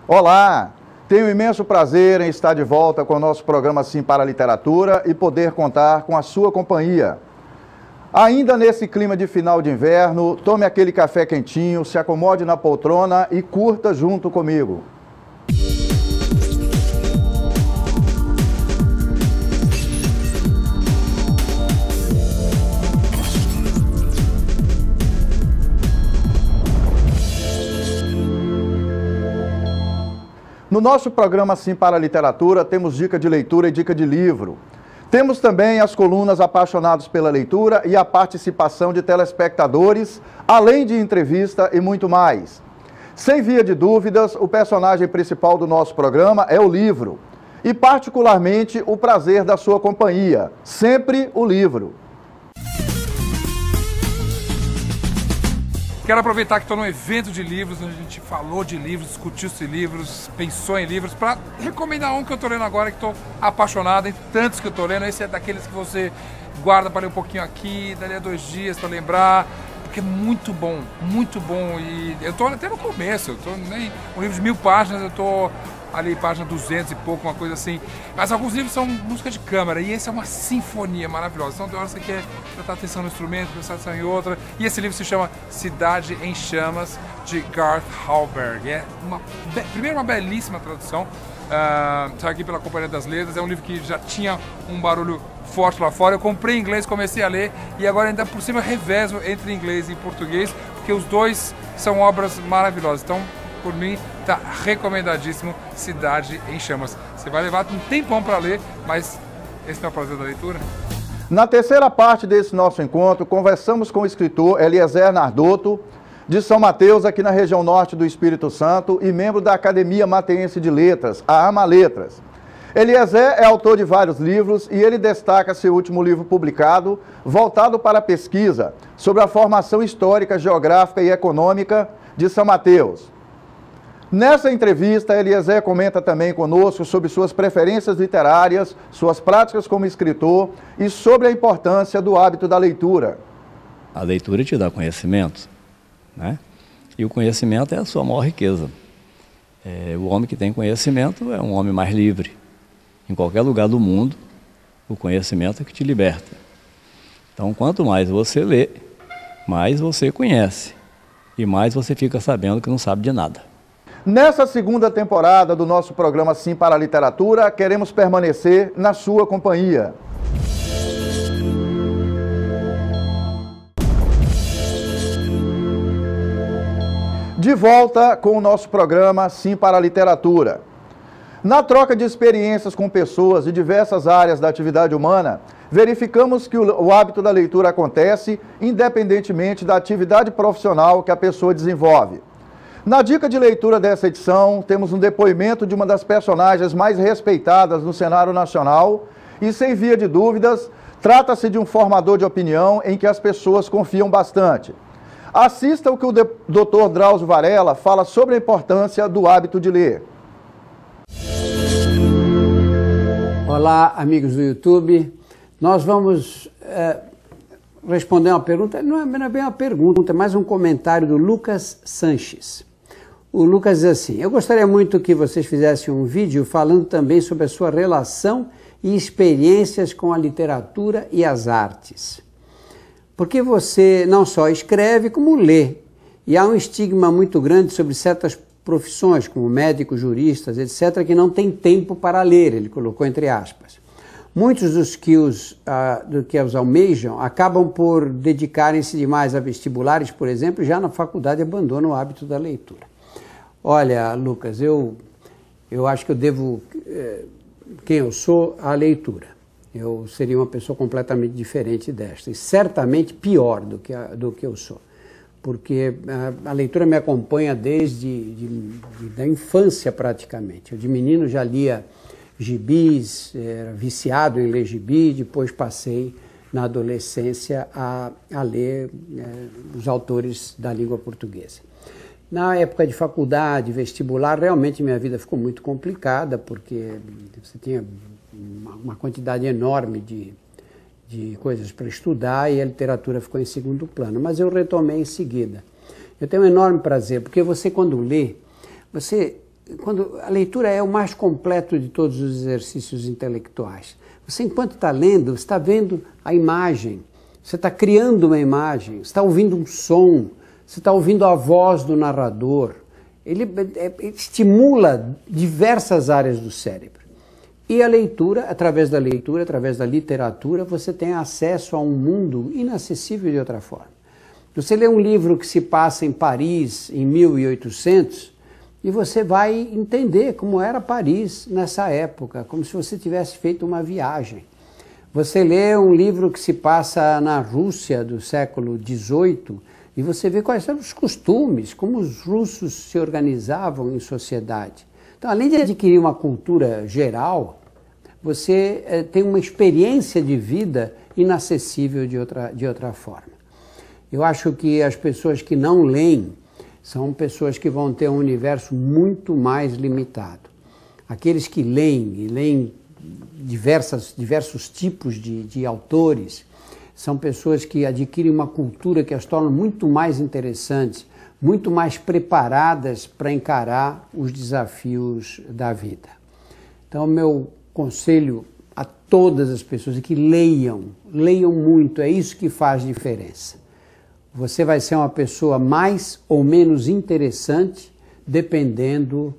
Olá! Tenho imenso prazer em estar de volta com o nosso programa Sim para a Literatura e poder contar com a sua companhia. Ainda nesse clima de final de inverno, tome aquele café quentinho, se acomode na poltrona e curta junto comigo. No nosso programa Sim para a Literatura, temos dica de leitura e dica de livro. Temos também as colunas Apaixonados pela Leitura e a participação de telespectadores, além de entrevista e muito mais. Sem via de dúvidas, o personagem principal do nosso programa é o livro. E particularmente o prazer da sua companhia, sempre o livro. Quero aproveitar que estou num evento de livros, onde a gente falou de livros, discutiu-se livros, pensou em livros, para recomendar um que eu estou lendo agora, que estou apaixonado, entre tantos que eu estou lendo. Esse é daqueles que você guarda para ler um pouquinho aqui, dali a 2 dias para lembrar, porque é muito bom, e eu estou até no começo, eu estou nem um livro de 1000 páginas, eu estou ali página 200 e pouco, uma coisa assim. Mas alguns livros são música de câmara e esse é uma sinfonia maravilhosa. Então tem horas que você quer prestar atenção no instrumento, prestar atenção em outra. E esse livro se chama Cidade em Chamas, de Garth Hallberg. É primeiro uma belíssima tradução, saiu aqui pela Companhia das Letras. É um livro que já tinha um barulho forte lá fora. Eu comprei em inglês, comecei a ler e agora ainda por cima revezo entre inglês e português, porque os dois são obras maravilhosas. Então, por mim, está recomendadíssimo Cidade em Chamas. Você vai levar um tempão para ler, mas esse não é o prazer da leitura. Na terceira parte desse nosso encontro, conversamos com o escritor Eliezer Nardotto, de São Mateus, aqui na região norte do Espírito Santo, e membro da Academia Mateense de Letras, a AMA Letras. Eliezer é autor de vários livros e ele destaca seu último livro publicado, voltado para a pesquisa sobre a formação histórica, geográfica e econômica de São Mateus. Nessa entrevista, Eliezer comenta também conosco sobre suas preferências literárias, suas práticas como escritor e sobre a importância do hábito da leitura. A leitura te dá conhecimento, né? E o conhecimento é a sua maior riqueza. O homem que tem conhecimento é um homem mais livre. Em qualquer lugar do mundo, o conhecimento é que te liberta. Então, quanto mais você lê, mais você conhece e mais você fica sabendo que não sabe de nada. Nessa segunda temporada do nosso programa Sim para a Literatura, queremos permanecer na sua companhia. De volta com o nosso programa Sim para a Literatura. Na troca de experiências com pessoas de diversas áreas da atividade humana, verificamos que o hábito da leitura acontece independentemente da atividade profissional que a pessoa desenvolve. Na dica de leitura dessa edição, temos um depoimento de uma das personagens mais respeitadas no cenário nacional e, sem via de dúvidas, trata-se de um formador de opinião em que as pessoas confiam bastante. Assista o que o Dr. Drauzio Varela fala sobre a importância do hábito de ler. Olá, amigos do YouTube. Nós vamos responder uma pergunta, não é bem uma pergunta, é mais um comentário do Lucas Sanches. O Lucas diz assim: eu gostaria muito que vocês fizessem um vídeo falando também sobre a sua relação e experiências com a literatura e as artes. Porque você não só escreve, como lê. E há um estigma muito grande sobre certas profissões, como médicos, juristas, etc., que não têm tempo para ler, ele colocou entre aspas. Muitos dos que os almejam acabam por dedicarem-se demais a vestibulares, por exemplo, e já na faculdade abandonam o hábito da leitura. Olha, Lucas, eu acho que eu devo, quem eu sou, à leitura. Eu seria uma pessoa completamente diferente desta, e certamente pior do que eu sou. Porque a leitura me acompanha desde da infância praticamente. Eu de menino já lia gibis, era viciado em ler gibi, depois passei na adolescência a ler os autores da língua portuguesa. Na época de faculdade, vestibular, realmente minha vida ficou muito complicada, porque você tinha uma quantidade enorme de coisas para estudar e a literatura ficou em segundo plano, mas eu retomei em seguida. Eu tenho um enorme prazer, porque você quando lê, você quando a leitura é o mais completo de todos os exercícios intelectuais. Você, enquanto está lendo, você está vendo a imagem, você está criando uma imagem, você está ouvindo um som, você está ouvindo a voz do narrador. Ele estimula diversas áreas do cérebro. E a leitura, através da literatura, você tem acesso a um mundo inacessível de outra forma. Você lê um livro que se passa em Paris em 1800 e você vai entender como era Paris nessa época, como se você tivesse feito uma viagem. Você lê um livro que se passa na Rússia do século XVIII e você vê quais são os costumes, como os russos se organizavam em sociedade. Então, além de adquirir uma cultura geral, você tem uma experiência de vida inacessível de outra forma. Eu acho que as pessoas que não leem são pessoas que vão ter um universo muito mais limitado. Aqueles que leem, e leem diversos tipos de autores, são pessoas que adquirem uma cultura que as torna muito mais interessantes, muito mais preparadas para encarar os desafios da vida. Então, meu conselho a todas as pessoas é que leiam muito, é isso que faz diferença. Você vai ser uma pessoa mais ou menos interessante dependendo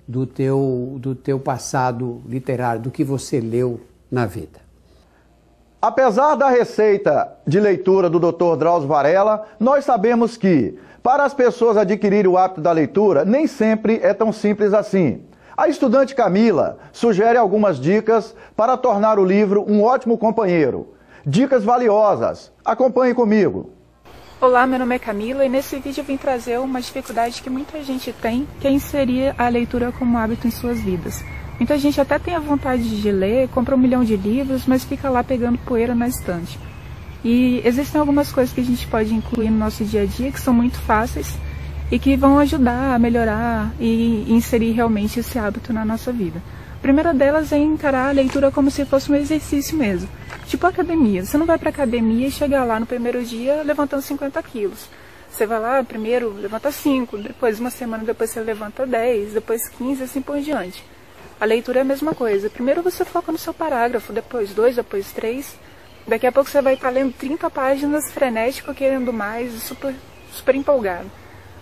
do teu passado literário, do que você leu na vida. Apesar da receita de leitura do Dr. Drauzio Varela, nós sabemos que, para as pessoas adquirirem o hábito da leitura, nem sempre é tão simples assim. A estudante Camila sugere algumas dicas para tornar o livro um ótimo companheiro. Dicas valiosas. Acompanhe comigo. Olá, meu nome é Camila e nesse vídeo eu vim trazer uma dificuldade que muita gente tem, que é inserir a leitura como hábito em suas vidas. Muita gente até tem a vontade de ler, compra 1 milhão de livros, mas fica lá pegando poeira na estante. E existem algumas coisas que a gente pode incluir no nosso dia a dia que são muito fáceis e que vão ajudar a melhorar e inserir realmente esse hábito na nossa vida. A primeira delas é encarar a leitura como se fosse um exercício mesmo. Tipo academia. Você não vai para academia e chegar lá no primeiro dia levantando 50 quilos. Você vai lá, primeiro levanta 5, depois uma semana depois você levanta 10, depois 15, assim por diante. A leitura é a mesma coisa. Primeiro você foca no seu parágrafo, depois 2, depois 3. Daqui a pouco você vai estar lendo 30 páginas frenético, querendo mais, super empolgado.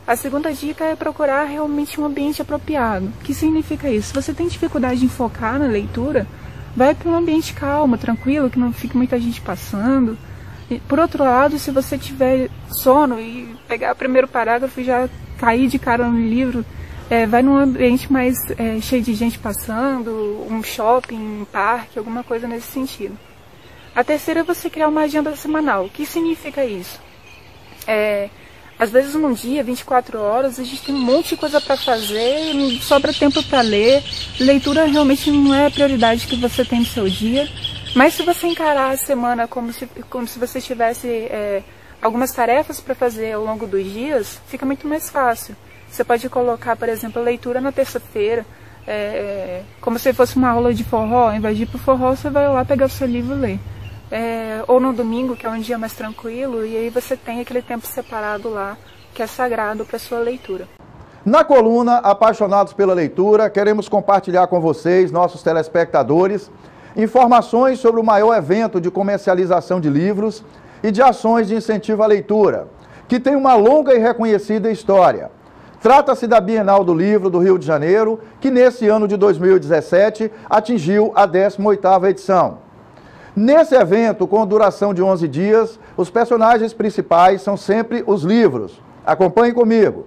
A segunda dica é procurar realmente um ambiente apropriado. O que significa isso? Se você tem dificuldade em focar na leitura, vai para um ambiente calmo, tranquilo, que não fique muita gente passando. E, por outro lado, se você tiver sono e pegar o primeiro parágrafo e já cair de cara no livro, vai num ambiente mais cheio de gente passando, um shopping, um parque, alguma coisa nesse sentido. A terceira é você criar uma agenda semanal. O que significa isso? Às vezes num dia, 24 horas, a gente tem um monte de coisa para fazer, não sobra tempo para ler. Leitura realmente não é a prioridade que você tem no seu dia. Mas se você encarar a semana como se você tivesse algumas tarefas para fazer ao longo dos dias, fica muito mais fácil. Você pode colocar, por exemplo, a leitura na terça-feira, como se fosse uma aula de forró. Ao invés de ir para o forró, você vai lá pegar o seu livro e ler. Ou no domingo, que é um dia mais tranquilo, e aí você tem aquele tempo separado lá, que é sagrado para a sua leitura. Na coluna Apaixonados pela Leitura, queremos compartilhar com vocês, nossos telespectadores, informações sobre o maior evento de comercialização de livros e de ações de incentivo à leitura, que tem uma longa e reconhecida história. Trata-se da Bienal do Livro do Rio de Janeiro, que nesse ano de 2017 atingiu a 18ª edição. Nesse evento, com duração de 11 dias, os personagens principais são sempre os livros. Acompanhe comigo.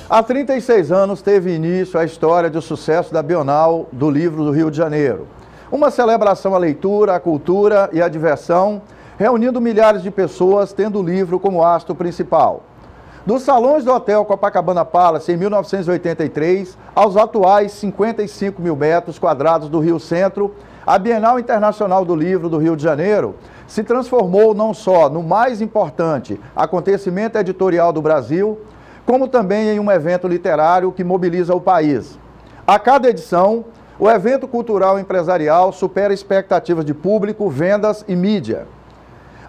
Há 36 anos teve início a história de sucesso da Bienal do Livro do Rio de Janeiro. Uma celebração à leitura, à cultura e à diversão, reunindo milhares de pessoas, tendo o livro como hasto principal. Dos salões do Hotel Copacabana Palace em 1983 aos atuais 55 mil metros quadrados do Rio Centro, a Bienal Internacional do Livro do Rio de Janeiro se transformou não só no mais importante acontecimento editorial do Brasil, como também em um evento literário que mobiliza o país. A cada edição, o evento cultural e empresarial supera expectativas de público, vendas e mídia.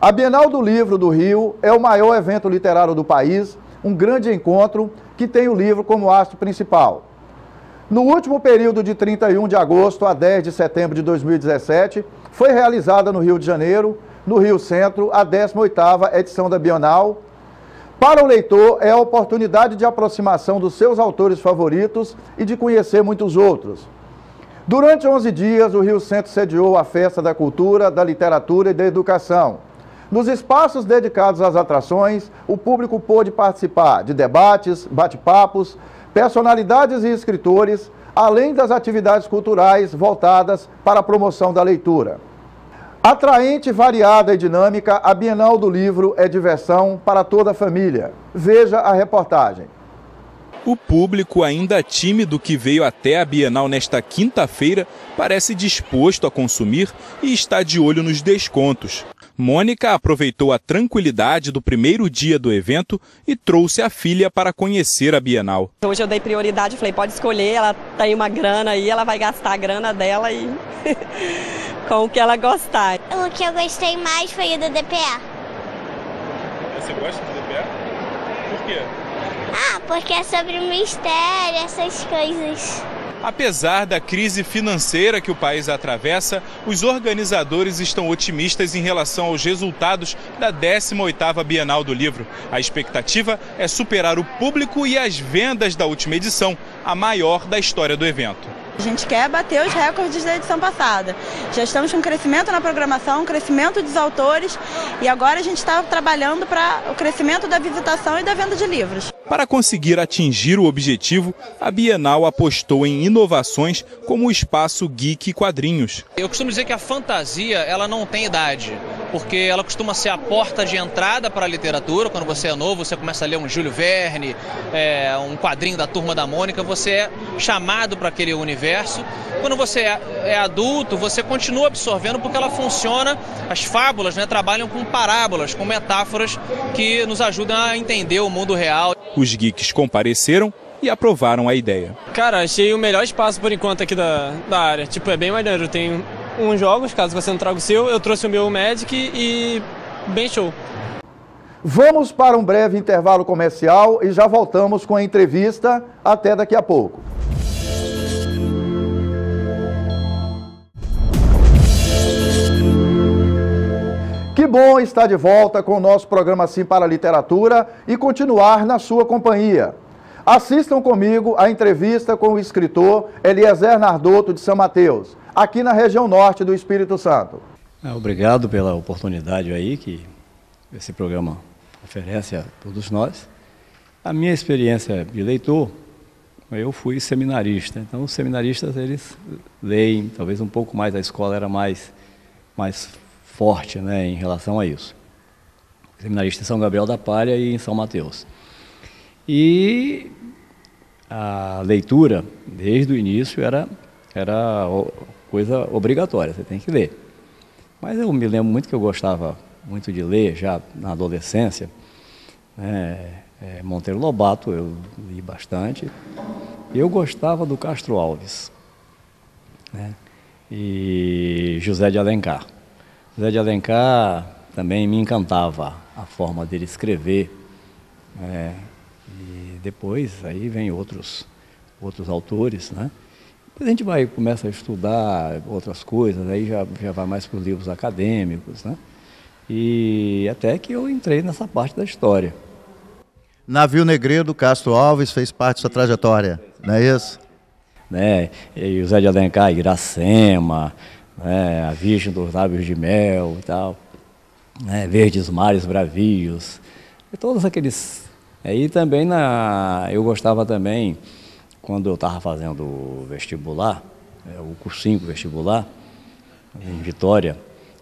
A Bienal do Livro do Rio é o maior evento literário do país, um grande encontro que tem o livro como haste principal. No último período de 31 de agosto a 10 de setembro de 2017, foi realizada no Rio de Janeiro, no Rio Centro, a 18ª edição da Bienal. Para o leitor, é a oportunidade de aproximação dos seus autores favoritos e de conhecer muitos outros. Durante 11 dias, o Rio Centro sediou a Festa da Cultura, da Literatura e da Educação. Nos espaços dedicados às atrações, o público pôde participar de debates, bate-papos, personalidades e escritores, além das atividades culturais voltadas para a promoção da leitura. Atraente, variada e dinâmica, a Bienal do Livro é diversão para toda a família. Veja a reportagem. O público, ainda tímido que veio até a Bienal nesta quinta-feira, parece disposto a consumir e está de olho nos descontos. Mônica aproveitou a tranquilidade do primeiro dia do evento e trouxe a filha para conhecer a Bienal. Hoje eu dei prioridade, falei, pode escolher, ela tem uma grana aí, ela vai gastar a grana dela e com o que ela gostar. O que eu gostei mais foi o do DPA. Você gosta do DPA? Por quê? Porque é sobre mistério, essas coisas. Apesar da crise financeira que o país atravessa, os organizadores estão otimistas em relação aos resultados da 18ª Bienal do Livro. A expectativa é superar o público e as vendas da última edição, a maior da história do evento. A gente quer bater os recordes da edição passada. Já estamos com um crescimento na programação, um crescimento dos autores e agora a gente está trabalhando para o crescimento da visitação e da venda de livros. Para conseguir atingir o objetivo, a Bienal apostou em inovações como o espaço Geek e Quadrinhos. Eu costumo dizer que a fantasia ela não tem idade, porque ela costuma ser a porta de entrada para a literatura. Quando você é novo, você começa a ler um Júlio Verne, um quadrinho da Turma da Mônica, você é chamado para aquele universo. Quando você é adulto, você continua absorvendo porque ela funciona, as fábulas, né, trabalham com parábolas, com metáforas que nos ajudam a entender o mundo real. Os geeks compareceram e aprovaram a ideia. Cara, achei o melhor espaço por enquanto aqui da área. Tipo, é bem maneiro. Tem uns jogos, caso você não traga o seu, eu trouxe o meu Magic e bem show. Vamos para um breve intervalo comercial e já voltamos com a entrevista. Até daqui a pouco. Que bom estar de volta com o nosso programa Sim para a Literatura e continuar na sua companhia. Assistam comigo a entrevista com o escritor Eliezer Nardotto de São Mateus, aqui na região norte do Espírito Santo. Obrigado pela oportunidade aí que esse programa oferece a todos nós. A minha experiência de leitor, eu fui seminarista, então os seminaristas eles leem, talvez um pouco mais, a escola era mais forte, né, em relação a isso. Seminarista em São Gabriel da Palha e em São Mateus. E a leitura, desde o início, era coisa obrigatória, você tem que ler. Mas eu me lembro muito que eu gostava muito de ler, já na adolescência, Monteiro Lobato, eu li bastante. Eu gostava do Castro Alves, né, e José de Alencar. José de Alencar também me encantava a forma dele escrever, e depois aí vem outros autores, né? Depois a gente começa a estudar outras coisas, aí já vai mais para os livros acadêmicos, né? E até que eu entrei nessa parte da história. Navio Negreiro, Castro Alves fez parte da sua trajetória, não é isso? E José de Alencar, Iracema, a Virgem dos Lábios de Mel e tal, Verdes Mares Bravios, e todos aqueles. Aí também eu gostava também, quando eu estava fazendo o vestibular, o cursinho vestibular, em Vitória,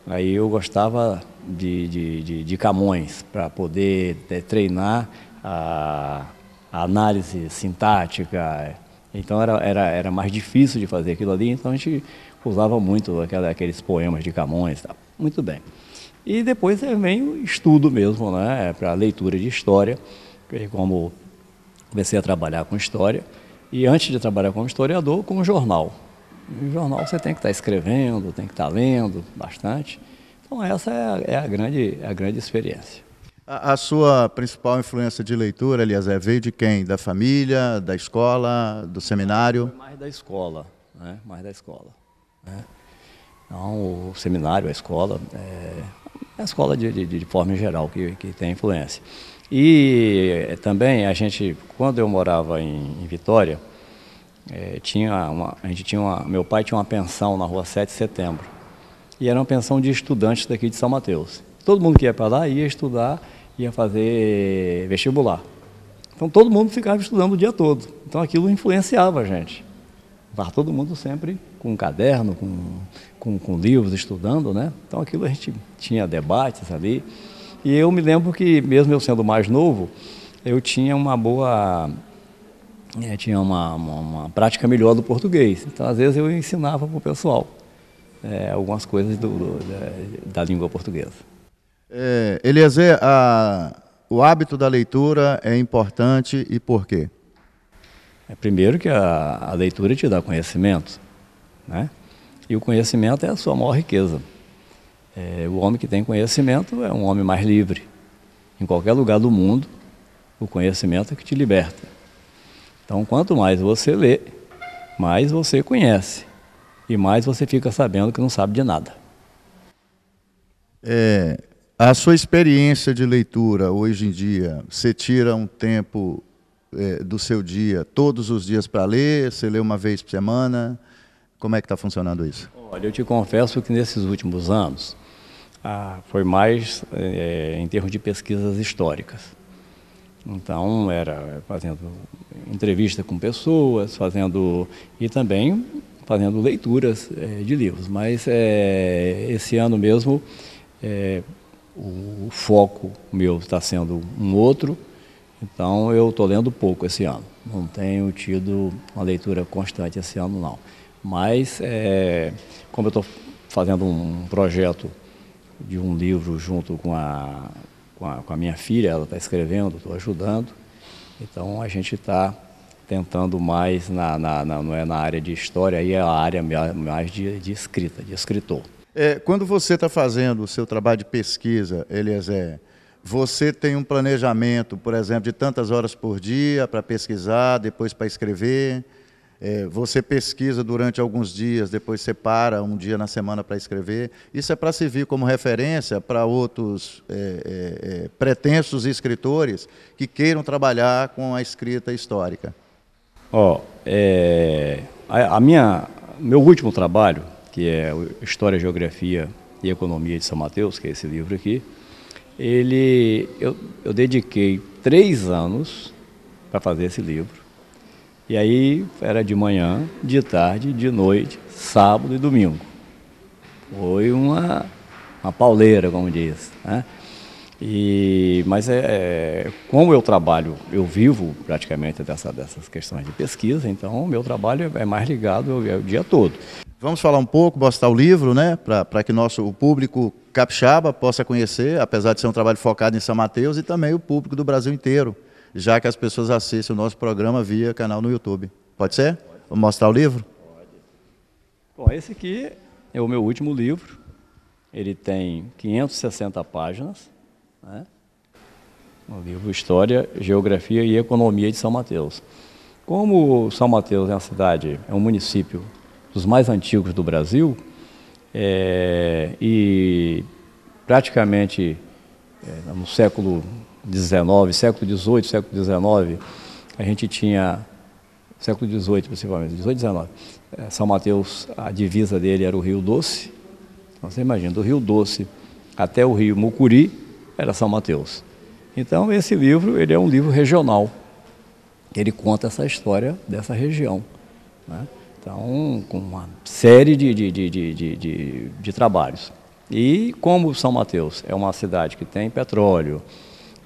aí eu gostava de Camões, para poder treinar a análise sintática. Então era mais difícil de fazer aquilo ali, então a gente usava muito aqueles poemas de Camões. Tá? Muito bem. E depois vem o estudo mesmo, né, para leitura de história, como comecei a trabalhar com história, e antes de trabalhar como historiador, com jornal. No jornal você tem que estar escrevendo, tem que estar lendo bastante. Então essa é a grande experiência. A sua principal influência de leitura, Eliezer, veio de quem? Da família, da escola, do seminário? Mais da escola, né? Mais da escola. Né? Então, o seminário, a escola de forma geral que tem influência. E também quando eu morava em Vitória, meu pai tinha uma pensão na rua 7 de Setembro. E era uma pensão de estudantes daqui de São Mateus. Todo mundo que ia para lá ia estudar, ia fazer vestibular. Então todo mundo ficava estudando o dia todo. Então aquilo influenciava a gente. Estava todo mundo sempre com um caderno, com livros, estudando, né? Então aquilo a gente tinha debates ali. E eu me lembro que, mesmo eu sendo mais novo, eu tinha uma prática melhor do português. Então às vezes eu ensinava para o pessoal algumas coisas da língua portuguesa. Eliezer, o hábito da leitura é importante e por quê? Primeiro que a leitura te dá conhecimento, né? E o conhecimento é a sua maior riqueza. O homem que tem conhecimento é um homem mais livre. Em qualquer lugar do mundo, o conhecimento é que te liberta. Então, quanto mais você lê, mais você conhece. E mais você fica sabendo que não sabe de nada. A sua experiência de leitura hoje em dia, você tira um tempo do seu dia, todos os dias para ler? Você lê uma vez por semana? Como é que está funcionando isso? Olha, eu te confesso que nesses últimos anos, foi mais em termos de pesquisas históricas. Então, era fazendo entrevista com pessoas, e também fazendo leituras de livros. Mas esse ano mesmo, o foco meu está sendo um outro, então eu estou lendo pouco esse ano. Não tenho tido uma leitura constante esse ano, não. Mas, como eu estou fazendo um projeto de um livro junto com a minha filha, ela está escrevendo, estou ajudando, então a gente está tentando mais não é na área de história, aí é a área mais de escrita, de escritor. Quando você está fazendo o seu trabalho de pesquisa, Eliezer, você tem um planejamento, por exemplo, de tantas horas por dia para pesquisar, depois para escrever? Você pesquisa durante alguns dias, depois separa um dia na semana para escrever? Isso é para servir como referência para outros pretensos escritores que queiram trabalhar com a escrita histórica? Meu último trabalho, que é História, Geografia e Economia de São Mateus, que é esse livro aqui, eu dediquei 3 anos para fazer esse livro. E aí era de manhã, de tarde, de noite, sábado e domingo. Foi uma pauleira, como diz, né? Mas como eu trabalho, eu vivo praticamente dessas questões de pesquisa, então o meu trabalho é mais ligado o dia todo. Vamos falar um pouco, mostrar o livro, né, para que o público capixaba possa conhecer, apesar de ser um trabalho focado em São Mateus, e também o público do Brasil inteiro, já que as pessoas assistem o nosso programa via canal no YouTube. Pode ser? Vamos mostrar o livro? Bom, esse aqui é o meu último livro. Ele tem 560 páginas, né? O livro História, Geografia e Economia de São Mateus. Como São Mateus é uma cidade, é um município dos mais antigos do Brasil, e praticamente no século XIX, século XVIII, século XIX, a gente tinha, século XVIII principalmente, XVIII e XIX, São Mateus, a divisa dele era o Rio Doce. Então, você imagina, do Rio Doce até o Rio Mucuri era São Mateus. Então, esse livro, ele é um livro regional. Ele conta essa história dessa região, né? Então, com uma série de trabalhos. E como São Mateus é uma cidade que tem petróleo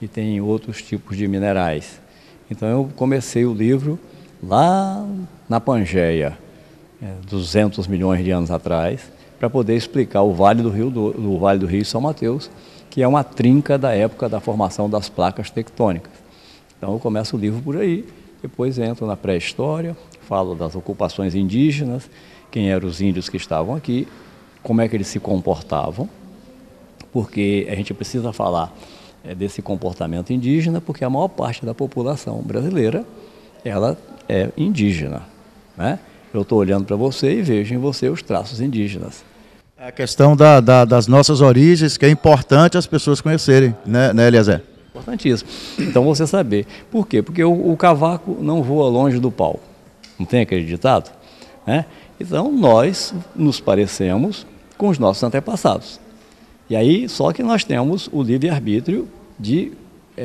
e tem outros tipos de minerais, então eu comecei o livro lá na Pangeia, 200 milhões de anos atrás, para poder explicar o Vale do Rio e São Mateus, que é uma trinca da época da formação das placas tectônicas. Então eu começo o livro por aí, depois entro na pré-história, falo das ocupações indígenas, quem eram os índios que estavam aqui, como é que eles se comportavam, porque a gente precisa falar desse comportamento indígena, porque a maior parte da população brasileira, ela é indígena, né? Eu estou olhando para você e vejo em você os traços indígenas. É a questão das nossas origens, que é importante as pessoas conhecerem, né, Eliezer? Importantíssimo. Então você saber. Por quê? Porque o cavaco não voa longe do pau. Não tem aquele ditado? Né? Então nós nos parecemos com os nossos antepassados. E aí só que nós temos o livre-arbítrio de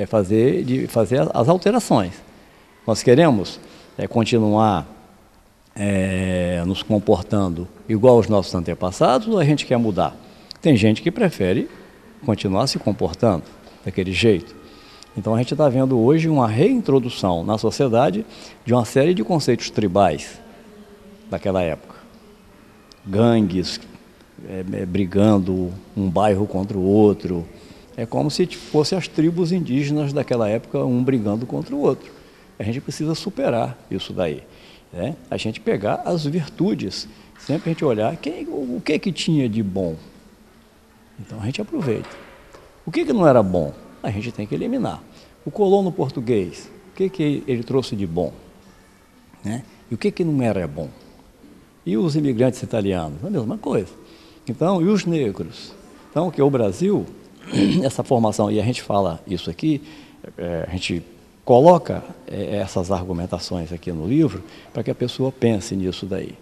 fazer as alterações. Nós queremos continuar nos comportando igual aos nossos antepassados, ou a gente quer mudar? Tem gente que prefere continuar se comportando daquele jeito. Então a gente está vendo hoje uma reintrodução na sociedade de uma série de conceitos tribais daquela época. Gangues brigando um bairro contra o outro. É como se fossem as tribos indígenas daquela época, um brigando contra o outro. A gente precisa superar isso daí. Né? A gente pegar as virtudes, sempre a gente olhar o que tinha de bom. Então a gente aproveita. O que não era bom? A gente tem que eliminar. O colono português, o que ele trouxe de bom? Né? E o que não era bom? E os imigrantes italianos? A mesma coisa. Então, e os negros? Então, que o Brasil, essa formação, e a gente fala isso aqui, a gente coloca essas argumentações aqui no livro para que a pessoa pense nisso daí.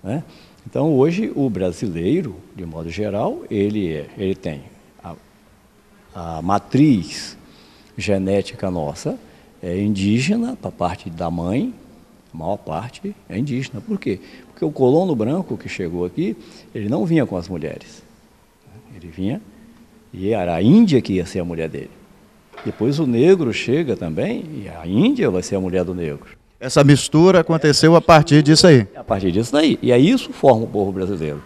Né? Então, hoje, o brasileiro, de modo geral, ele tem a matriz genética nossa é indígena, para a parte da mãe, a maior parte é indígena. Por quê? Porque o colono branco que chegou aqui, ele não vinha com as mulheres. Ele vinha e era a Índia que ia ser a mulher dele. Depois o negro chega também e a Índia vai ser a mulher do negro. Essa mistura aconteceu a partir disso aí. A partir disso daí. E aí isso forma o povo brasileiro.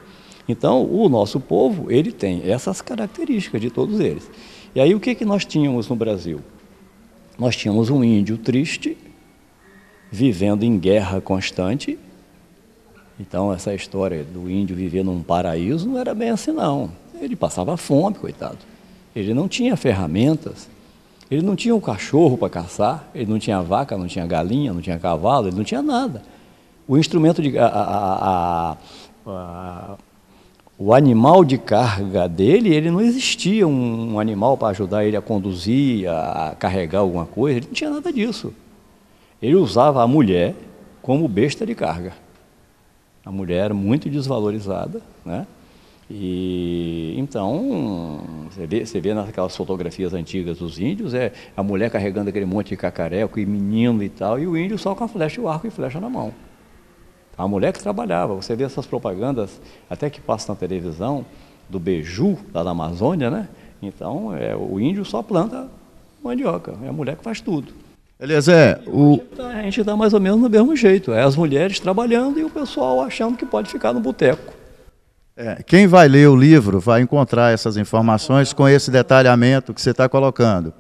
Então, o nosso povo, ele tem essas características de todos eles. E aí o que nós tínhamos no Brasil? Nós tínhamos um índio triste, vivendo em guerra constante. Então, essa história do índio viver num paraíso não era bem assim, não. Ele passava fome, coitado. Ele não tinha ferramentas, ele não tinha um cachorro para caçar, ele não tinha vaca, não tinha galinha, não tinha cavalo, ele não tinha nada. O instrumento o animal de carga dele, ele não existia um animal para ajudar ele a conduzir, a carregar alguma coisa, ele não tinha nada disso. Ele usava a mulher como besta de carga. A mulher era muito desvalorizada, né? E então, você vê naquelas fotografias antigas dos índios, a mulher carregando aquele monte de cacareco e menino e tal, e o índio só com a flecha, o arco e flecha na mão. A mulher que trabalhava, você vê essas propagandas, até que passa na televisão, do beiju, lá da Amazônia, né? Então, o índio só planta mandioca, é a mulher que faz tudo. Eliezer, a gente está mais ou menos do mesmo jeito, as mulheres trabalhando e o pessoal achando que pode ficar no boteco. Quem vai ler o livro vai encontrar essas informações com esse detalhamento que você está colocando.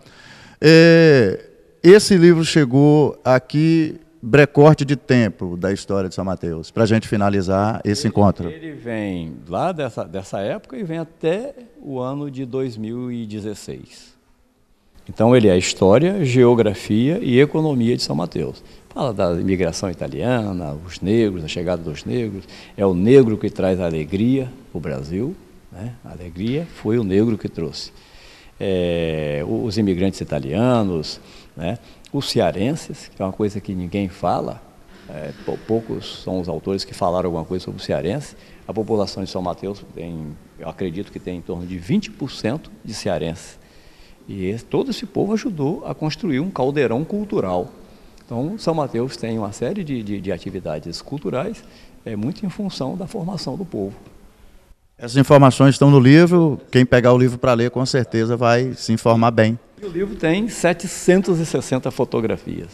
Esse livro chegou aqui, recorte de tempo da história de São Mateus, para a gente finalizar esse encontro. Ele vem lá dessa época e vem até o ano de 2016. Então ele é história, geografia e economia de São Mateus. Fala da imigração italiana, os negros, a chegada dos negros. É o negro que traz a alegria para o Brasil, né? A alegria foi o negro que trouxe. Os imigrantes italianos, né? Os cearenses, que é uma coisa que ninguém fala, poucos são os autores que falaram alguma coisa sobre o cearense. A população de São Mateus eu acredito que tem em torno de 20% de cearenses. E todo esse povo ajudou a construir um caldeirão cultural. Então, São Mateus tem uma série de atividades culturais, muito em função da formação do povo. Essas informações estão no livro, quem pegar o livro para ler com certeza vai se informar bem. E o livro tem 760 fotografias.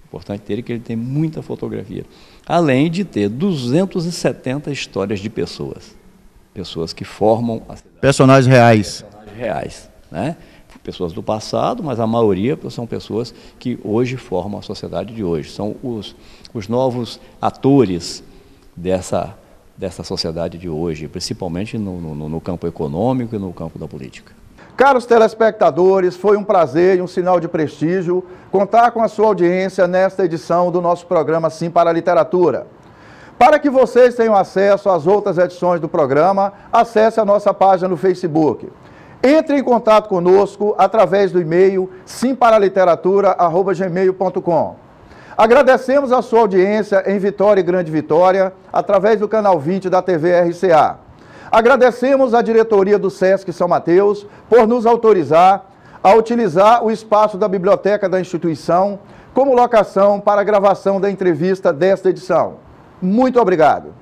Importante ter que ele tem muita fotografia. Além de ter 270 histórias de pessoas. Pessoas que formam a cidade. Personagens reais. Personagens reais, né? Pessoas do passado, mas a maioria são pessoas que hoje formam a sociedade de hoje. São os novos atores dessa sociedade de hoje, principalmente no campo econômico e no campo da política. Caros telespectadores, foi um prazer e um sinal de prestígio contar com a sua audiência nesta edição do nosso programa Sim para a Literatura. Para que vocês tenham acesso às outras edições do programa, acesse a nossa página no Facebook. Entre em contato conosco através do e-mail simparaliteratura@gmail.com. Agradecemos a sua audiência em Vitória e Grande Vitória, através do canal 20 da TV RCA. Agradecemos à diretoria do SESC São Mateus por nos autorizar a utilizar o espaço da biblioteca da instituição como locação para a gravação da entrevista desta edição. Muito obrigado.